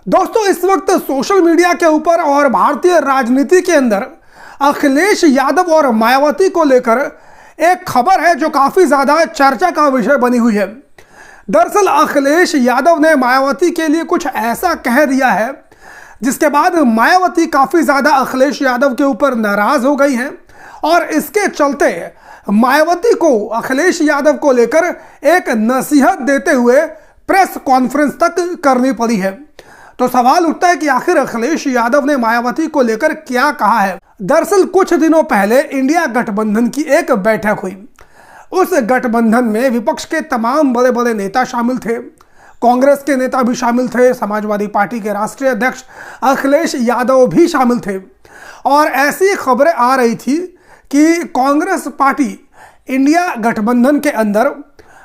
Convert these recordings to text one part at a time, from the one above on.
दोस्तों, इस वक्त सोशल मीडिया के ऊपर और भारतीय राजनीति के अंदर अखिलेश यादव और मायावती को लेकर एक खबर है जो काफी ज्यादा चर्चा का विषय बनी हुई है। दरअसल अखिलेश यादव ने मायावती के लिए कुछ ऐसा कह दिया है जिसके बाद मायावती काफी ज्यादा अखिलेश यादव के ऊपर नाराज हो गई हैं और इसके चलते मायावती को अखिलेश यादव को लेकर एक नसीहत देते हुए प्रेस कॉन्फ्रेंस तक करनी पड़ी है। तो सवाल उठता है कि आखिर अखिलेश यादव ने मायावती को लेकर क्या कहा है। दरअसल कुछ दिनों पहले इंडिया गठबंधन की एक बैठक हुई। उस गठबंधन में विपक्ष के तमाम बड़े बड़े नेता शामिल थे, कांग्रेस के नेता भी शामिल थे, समाजवादी पार्टी के राष्ट्रीय अध्यक्ष अखिलेश यादव भी शामिल थे। और ऐसी खबरें आ रही थी कि कांग्रेस पार्टी इंडिया गठबंधन के अंदर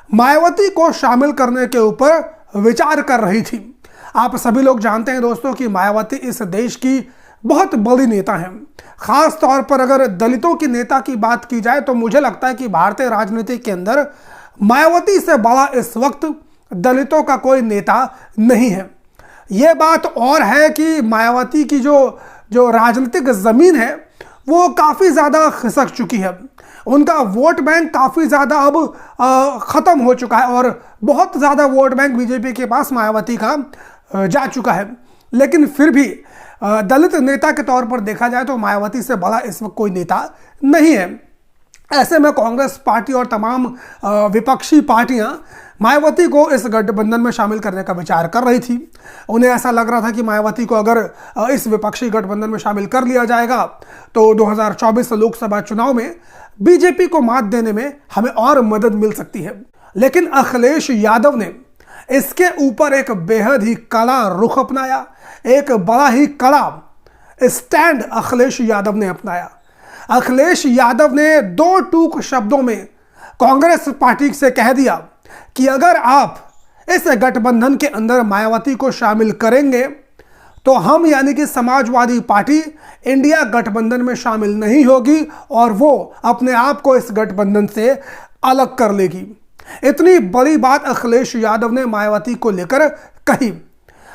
मायावती को शामिल करने के ऊपर विचार कर रही थी। आप सभी लोग जानते हैं दोस्तों कि मायावती इस देश की बहुत बड़ी नेता हैं। खास तौर पर अगर दलितों की नेता की बात की जाए तो मुझे लगता है कि भारतीय राजनीति के अंदर मायावती से बड़ा इस वक्त दलितों का कोई नेता नहीं है। यह बात और है कि मायावती की जो राजनीतिक जमीन है वो काफ़ी ज़्यादा खिसक चुकी है। उनका वोट बैंक काफ़ी ज़्यादा अब ख़त्म हो चुका है और बहुत ज़्यादा वोट बैंक बीजेपी के पास मायावती का जा चुका है। लेकिन फिर भी दलित नेता के तौर पर देखा जाए तो मायावती से बड़ा इस वक्त कोई नेता नहीं है। ऐसे में कांग्रेस पार्टी और तमाम विपक्षी पार्टियां मायावती को इस गठबंधन में शामिल करने का विचार कर रही थी। उन्हें ऐसा लग रहा था कि मायावती को अगर इस विपक्षी गठबंधन में शामिल कर लिया जाएगा तो 2024 लोकसभा चुनाव में बीजेपी को मात देने में हमें और मदद मिल सकती है। लेकिन अखिलेश यादव ने इसके ऊपर एक बेहद ही कड़ा रुख अपनाया, एक बड़ा ही कड़ा स्टैंड अखिलेश यादव ने अपनाया। अखिलेश यादव ने दो टूक शब्दों में कांग्रेस पार्टी से कह दिया कि अगर आप इस गठबंधन के अंदर मायावती को शामिल करेंगे तो हम यानी कि समाजवादी पार्टी इंडिया गठबंधन में शामिल नहीं होगी और वो अपने आप को इस गठबंधन से अलग कर लेगी। इतनी बड़ी बात अखिलेश यादव ने मायावती को लेकर कही।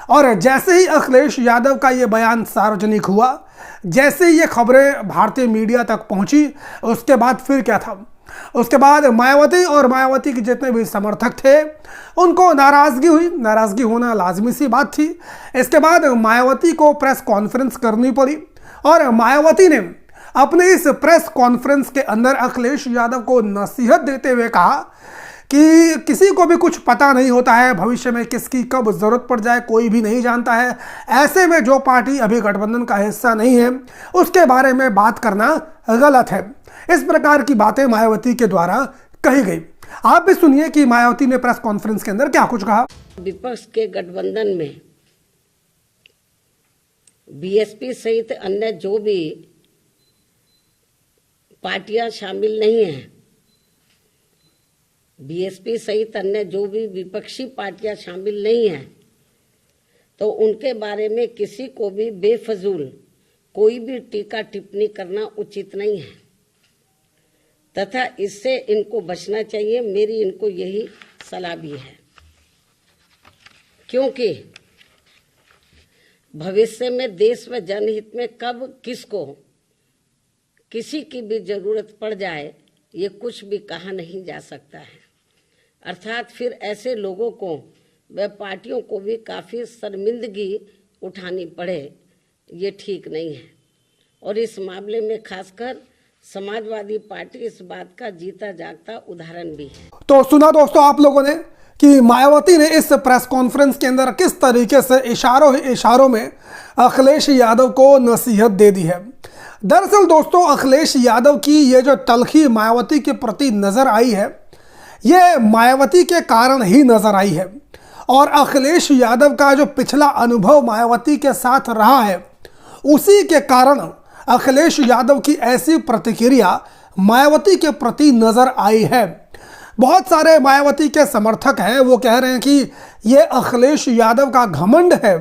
और जैसे ही अखिलेश यादव का ये बयान सार्वजनिक हुआ, जैसे ही ये खबरें भारतीय मीडिया तक पहुंची, उसके बाद फिर क्या था, उसके बाद मायावती और मायावती के जितने भी समर्थक थे उनको नाराजगी हुई। नाराजगी होना लाजमी सी बात थी। इसके बाद मायावती को प्रेस कॉन्फ्रेंस करनी पड़ी और मायावती ने अपने इस प्रेस कॉन्फ्रेंस के अंदर अखिलेश यादव को नसीहत देते हुए कहा कि किसी को भी कुछ पता नहीं होता है, भविष्य में किसकी कब जरूरत पड़ जाए कोई भी नहीं जानता है। ऐसे में जो पार्टी अभी गठबंधन का हिस्सा नहीं है उसके बारे में बात करना गलत है। इस प्रकार की बातें मायावती के द्वारा कही गई। आप भी सुनिए कि मायावती ने प्रेस कॉन्फ्रेंस के अंदर क्या कुछ कहा। विपक्ष के गठबंधन में बीएसपी सहित अन्य जो भी पार्टियां शामिल नहीं हैं, बीएसपी सहित अन्य जो भी विपक्षी पार्टियां शामिल नहीं हैं, तो उनके बारे में किसी को भी बेफजूल कोई भी टीका टिप्पणी करना उचित नहीं है तथा इससे इनको बचना चाहिए। मेरी इनको यही सलाह भी है, क्योंकि भविष्य में देश व जनहित में कब किसको किसी की भी जरूरत पड़ जाए ये कुछ भी कहा नहीं जा सकता है। अर्थात फिर ऐसे लोगों को व पार्टियों को भी काफ़ी शर्मिंदगी उठानी पड़े, ये ठीक नहीं है। और इस मामले में खासकर समाजवादी पार्टी इस बात का जीता जागता उदाहरण भी है। तो सुना दोस्तों आप लोगों ने कि मायावती ने इस प्रेस कॉन्फ्रेंस के अंदर किस तरीके से इशारों में अखिलेश यादव को नसीहत दे दी है। दरअसल दोस्तों अखिलेश यादव की ये जो तलखी मायावती के प्रति नजर आई है ये मायावती के कारण ही नजर आई है। और अखिलेश यादव का जो पिछला अनुभव मायावती के साथ रहा है उसी के कारण अखिलेश यादव की ऐसी प्रतिक्रिया मायावती के प्रति नजर आई है। बहुत सारे मायावती के समर्थक हैं, वो कह रहे हैं कि ये अखिलेश यादव का घमंड है।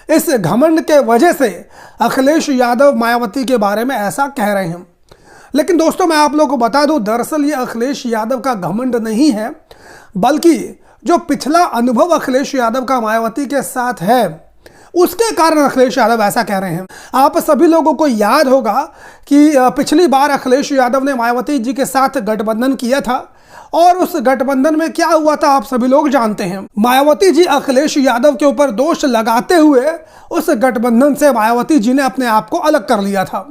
इस घमंड के वजह से अखिलेश यादव मायावती के बारे में ऐसा कह रहे हैं। लेकिन दोस्तों मैं आप लोगों को बता दूं, दरअसल ये अखिलेश यादव का घमंड नहीं है, बल्कि जो पिछला अनुभव अखिलेश यादव का मायावती के साथ है उसके कारण अखिलेश यादव ऐसा कह रहे हैं। आप सभी लोगों को याद होगा कि पिछली बार अखिलेश यादव ने मायावती जी के साथ गठबंधन किया था और उस गठबंधन में क्या हुआ था आप सभी लोग जानते हैं। मायावती जी अखिलेश यादव के ऊपर दोष लगाते हुए उस गठबंधन से मायावती जी ने अपने आप को अलग कर लिया था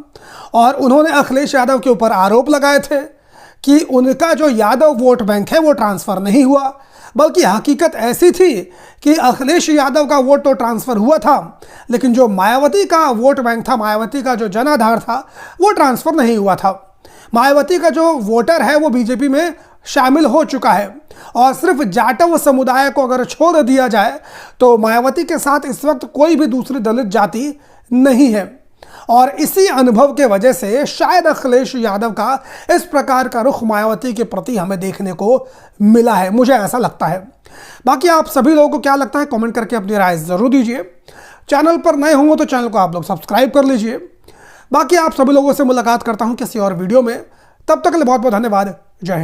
और उन्होंने अखिलेश यादव के ऊपर आरोप लगाए थे कि उनका जो यादव वोट बैंक है वो ट्रांसफ़र नहीं हुआ, बल्कि हकीकत ऐसी थी कि अखिलेश यादव का वोट तो ट्रांसफ़र हुआ था लेकिन जो मायावती का वोट बैंक था, मायावती का जो जनाधार था, वो ट्रांसफ़र नहीं हुआ था। मायावती का जो वोटर है वो बीजेपी में शामिल हो चुका है और सिर्फ जाटव समुदाय को अगर छोड़ दिया जाए तो मायावती के साथ इस वक्त कोई भी दूसरी दलित जाति नहीं है। और इसी अनुभव के वजह से शायद अखिलेश यादव का इस प्रकार का रुख मायावती के प्रति हमें देखने को मिला है, मुझे ऐसा लगता है। बाकी आप सभी लोगों को क्या लगता है कमेंट करके अपनी राय ज़रूर दीजिए। चैनल पर नए होंगे तो चैनल को आप लोग सब्सक्राइब कर लीजिए। बाकी आप सभी लोगों से मुलाकात करता हूं किसी और वीडियो में, तब तक के लिए बहुत बहुत धन्यवाद। जय हिंद।